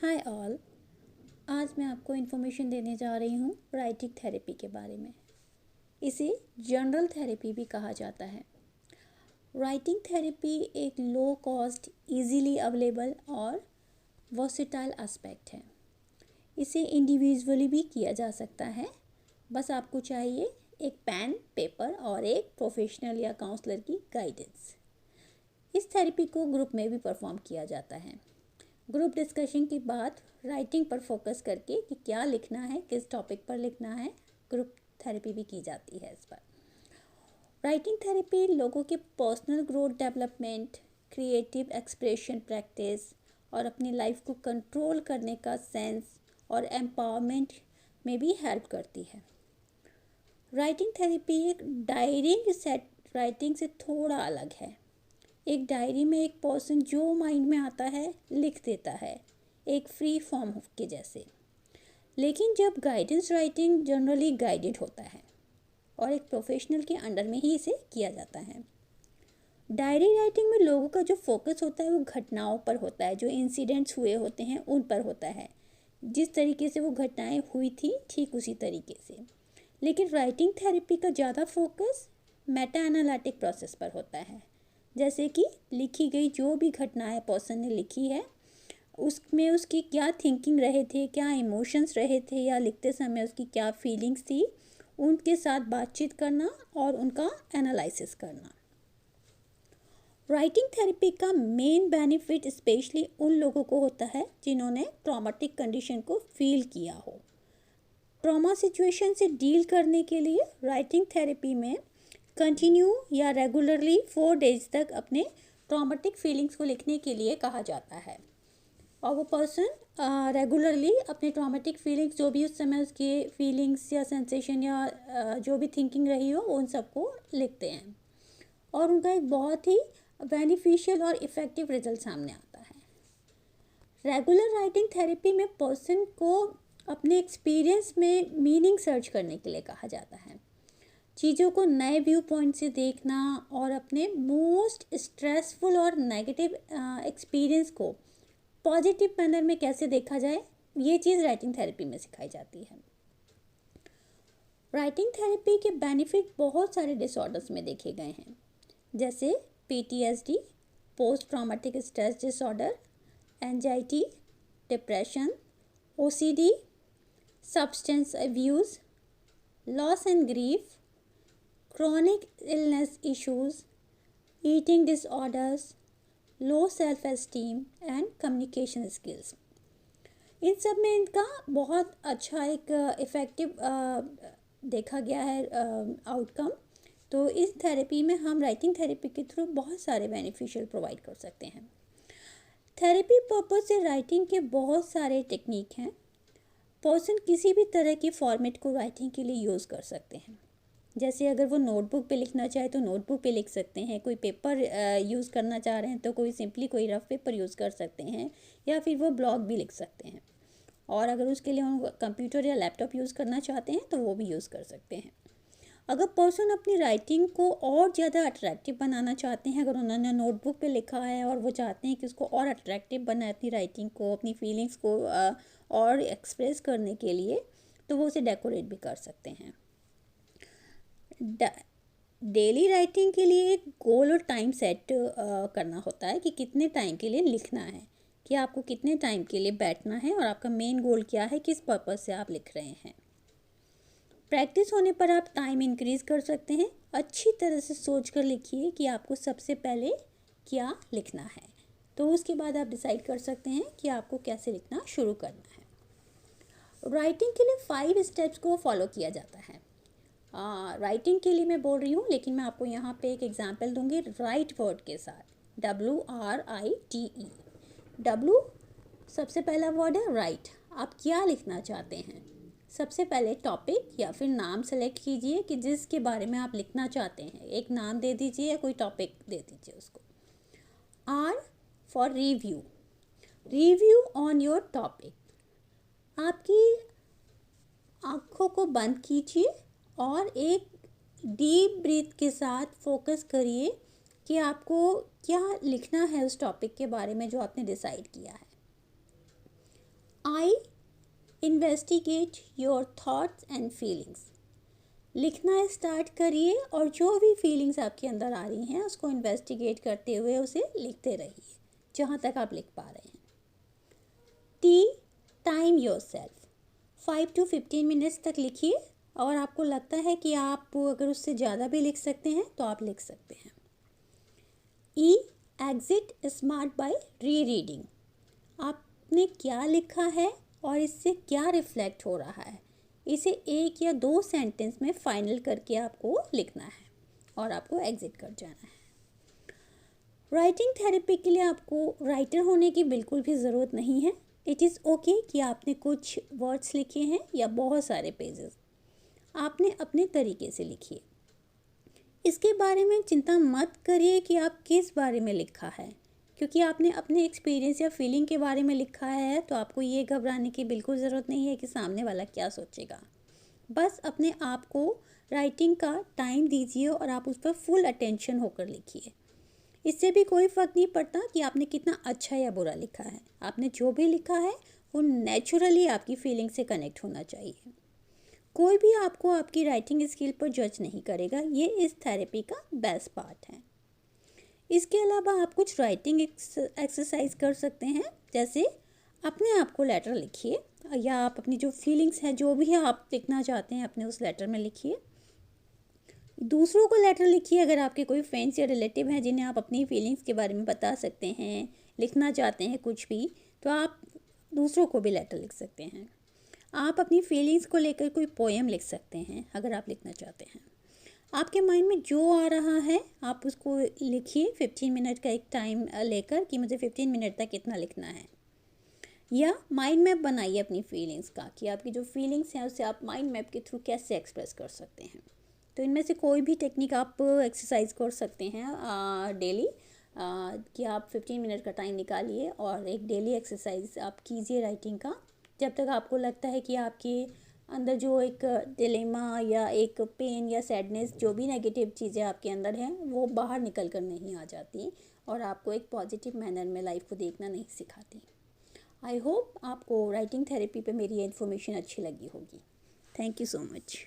Hi all. आज मैं आपको इन्फॉर्मेशन देने जा रही हूँ राइटिंग थेरेपी के बारे में। इसे जनरल थेरेपी भी कहा जाता है। राइटिंग थेरेपी एक लो कॉस्ट, इजीली अवेलेबल और वर्सेटाइल एस्पेक्ट है। इसे इंडिविजुअली भी किया जा सकता है। बस आपको चाहिए एक पेन, पेपर और एक प्रोफेशनल या काउंसलर की गाइडेंस। इस थेरेपी को ग्रुप में भी परफॉर्म किया जाता है। ग्रुप डिस्कशन के बाद राइटिंग पर फोकस करके कि क्या लिखना है, किस टॉपिक पर लिखना है, ग्रुप थेरेपी भी की जाती है इस पर। राइटिंग थेरेपी लोगों के personal growth development, creative expression practice और अपनी लाइफ को कंट्रोल करने का सेंस और एम्पावरमेंट में भी हेल्प करती है। राइटिंग थेरेपी एक डायरी सेट राइटिंग से थोड़ा अलग है। एक डायरी में एक पर्सन जो माइंड में आता है लिख देता है, एक फ्री फॉर्म के जैसे। लेकिन जब गाइडेंस राइटिंग जनरली गाइडेड होता है और एक प्रोफेशनल के अंडर में ही इसे किया जाता है। डायरी राइटिंग में लोगों का जो फोकस होता है वो घटनाओं पर होता है, जो इंसिडेंट्स हुए होते हैं उन पर होता है। जिस तरीके से वो घटनाएं हुई थी ठीक उसी तरीके से। लेकिन राइटिंग थेरेपी का ज़्यादा फोकस मेटा एनालिटिक प्रोसेस पर होता है। जैसे कि लिखी गई जो भी घटनाएं पर्सन ने लिखी है उसमें उसकी क्या थिंकिंग रहे थे, क्या इमोशंस रहे थे, या लिखते समय उसकी क्या फीलिंग्स थी, उनके साथ बातचीत करना और उनका एनालिसिस करना। राइटिंग थेरेपी का मेन बेनिफिट स्पेशली उन लोगों को होता है जिन्होंने ट्रॉमेटिक कंडीशन को फील किया हो। ट्रॉमा सिचुएशन से डील करने के लिए राइटिंग थेरेपी में कंटिन्यू या रेगुलरली 4 डेज तक अपने ट्रॉमेटिक फीलिंग्स को लिखने के लिए कहा जाता है। और वो पर्सन रेगुलरली अपने ट्रॉमेटिक फीलिंग्स, जो भी उस समय उसकी फीलिंग्स या सेंसेशन या जो भी थिंकिंग रही हो उन सबको लिखते हैं और उनका एक बहुत ही बेनिफिशियल और इफ़ेक्टिव रिजल्ट सामने आता है। रेगुलर राइटिंग थेरेपी में पर्सन को अपने एक्सपीरियंस में मीनिंग सर्च करने के लिए कहा जाता है। चीज़ों को नए व्यू पॉइंट से देखना और अपने मोस्ट स्ट्रेसफुल और नेगेटिव एक्सपीरियंस को पॉजिटिव मैनर में कैसे देखा जाए, ये चीज़ राइटिंग थेरेपी में सिखाई जाती है। राइटिंग थेरेपी के बेनिफिट बहुत सारे डिसऑर्डर्स में देखे गए हैं, जैसे PTSD, post traumatic stress disorder, anxiety, depression, OCD, substance abuse, loss and grief, chronic illness issues, eating disorders, low self-esteem and communication skills। इन सब में इनका बहुत अच्छा एक इफ़ेक्टिव देखा गया है आउटकम। तो इस थेरेपी में हम राइटिंग थेरेपी के थ्रू बहुत सारे बेनिफिशियल प्रोवाइड कर सकते हैं। थेरेपी पर्पस से राइटिंग के बहुत सारे टेक्निक हैं। पर्सन किसी भी तरह की फॉर्मेट को राइटिंग के लिए यूज़ कर सकते हैं। जैसे अगर वो नोटबुक पे लिखना चाहे तो नोटबुक पे लिख सकते हैं, कोई पेपर यूज़ करना चाह रहे हैं तो कोई सिंपली कोई रफ पेपर यूज़ कर सकते हैं, या फिर वो ब्लॉग भी लिख सकते हैं। और अगर उसके लिए हम कंप्यूटर या लैपटॉप यूज़ करना चाहते हैं तो वो भी यूज़ कर सकते हैं। अगर पर्सन अपनी राइटिंग को और ज़्यादा अट्रैक्टिव बनाना चाहते हैं, अगर उन्होंने नोटबुक पे लिखा है और वो चाहते हैं कि उसको और अट्रैक्टिव बनाए अपनी राइटिंग को, अपनी फीलिंग्स को और एक्सप्रेस करने के लिए, तो वो उसे डेकोरेट भी कर सकते हैं। डेली राइटिंग के लिए एक गोल और टाइम सेट करना होता है कि कितने टाइम के लिए लिखना है, कि आपको कितने टाइम के लिए बैठना है और आपका मेन गोल क्या है, किस पर्पज़ से आप लिख रहे हैं। प्रैक्टिस होने पर आप टाइम इंक्रीज़ कर सकते हैं। अच्छी तरह से सोच कर लिखिए कि आपको सबसे पहले क्या लिखना है, तो उसके बाद आप डिसाइड कर सकते हैं कि आपको कैसे लिखना शुरू करना है। राइटिंग के लिए 5 स्टेप्स को फॉलो किया जाता है। राइटिंग के लिए मैं बोल रही हूँ, लेकिन मैं आपको यहाँ पे एक एग्जांपल दूंगी राइट वर्ड के साथ, WRITE। W सबसे पहला वर्ड है राइट। आप क्या लिखना चाहते हैं? सबसे पहले टॉपिक या फिर नाम सेलेक्ट कीजिए कि जिसके बारे में आप लिखना चाहते हैं। एक नाम दे दीजिए या कोई टॉपिक दे दीजिए उसको। R for review, review on your topic. आपकी आँखों को बंद कीजिए और एक डीप ब्रीथ के साथ फोकस करिए कि आपको क्या लिखना है उस टॉपिक के बारे में जो आपने डिसाइड किया है। Investigate your thoughts and feelings. लिखना स्टार्ट करिए और जो भी फीलिंग्स आपके अंदर आ रही हैं उसको इन्वेस्टिगेट करते हुए उसे लिखते रहिए जहाँ तक आप लिख पा रहे हैं। T, time yourself. 5 to 15 minutes तक लिखिए और आपको लगता है कि आप अगर उससे ज़्यादा भी लिख सकते हैं तो आप लिख सकते हैं। ई, एग्जिट स्मार्ट बाय री रीडिंग। आपने क्या लिखा है और इससे क्या रिफ्लेक्ट हो रहा है, इसे 1 या 2 सेंटेंस में फाइनल करके आपको लिखना है और आपको एग्जिट कर जाना है। राइटिंग थेरेपी के लिए आपको राइटर होने की बिल्कुल भी ज़रूरत नहीं है। इट इज़ ओके कि आपने कुछ वर्ड्स लिखे हैं या बहुत सारे पेजेस, आपने अपने तरीके से लिखिए। इसके बारे में चिंता मत करिए कि आप किस बारे में लिखा है, क्योंकि आपने अपने एक्सपीरियंस या फीलिंग के बारे में लिखा है तो आपको ये घबराने की बिल्कुल ज़रूरत नहीं है कि सामने वाला क्या सोचेगा। बस अपने आप को राइटिंग का टाइम दीजिए और आप उस पर फुल अटेंशन होकर लिखिए। इससे भी कोई फ़र्क नहीं पड़ता कि आपने कितना अच्छा या बुरा लिखा है। आपने जो भी लिखा है वो नेचुरली आपकी फीलिंग से कनेक्ट होना चाहिए। कोई भी आपको आपकी राइटिंग स्किल पर जज नहीं करेगा। ये इस थेरेपी का बेस्ट पार्ट है। इसके अलावा आप कुछ राइटिंग एक्सरसाइज कर सकते हैं, जैसे अपने आप को लेटर लिखिए या आप अपनी जो फीलिंग्स हैं, जो भी आप लिखना चाहते हैं अपने उस लेटर में लिखिए। दूसरों को लेटर लिखिए। अगर आपके कोई फ्रेंड्स या रिलेटिव हैं जिन्हें आप अपनी फीलिंग्स के बारे में बता सकते हैं, लिखना चाहते हैं कुछ भी, तो आप दूसरों को भी लेटर लिख सकते हैं। आप अपनी फीलिंग्स को लेकर कोई पोएम लिख सकते हैं अगर आप लिखना चाहते हैं। आपके माइंड में जो आ रहा है आप उसको लिखिए। 15 मिनट का एक टाइम लेकर कि मुझे 15 मिनट तक इतना लिखना है। या माइंड मैप बनाइए अपनी फीलिंग्स का कि आपकी जो फीलिंग्स हैं उससे आप माइंड मैप के थ्रू कैसे एक्सप्रेस कर सकते हैं। तो इनमें से कोई भी टेक्निक आप एक्सरसाइज कर सकते हैं डेली, कि आप 15 मिनट का टाइम निकालिए और एक डेली एक्सरसाइज आप कीजिए राइटिंग का, जब तक आपको लगता है कि आपके अंदर जो एक डिलेमा या एक पेन या सैडनेस, जो भी नेगेटिव चीज़ें आपके अंदर हैं वो बाहर निकल कर नहीं आ जाती और आपको एक पॉजिटिव मैनर में लाइफ को देखना नहीं सिखाती। आई होप आपको राइटिंग थेरेपी पे मेरी ये इन्फॉर्मेशन अच्छी लगी होगी। Thank you so much.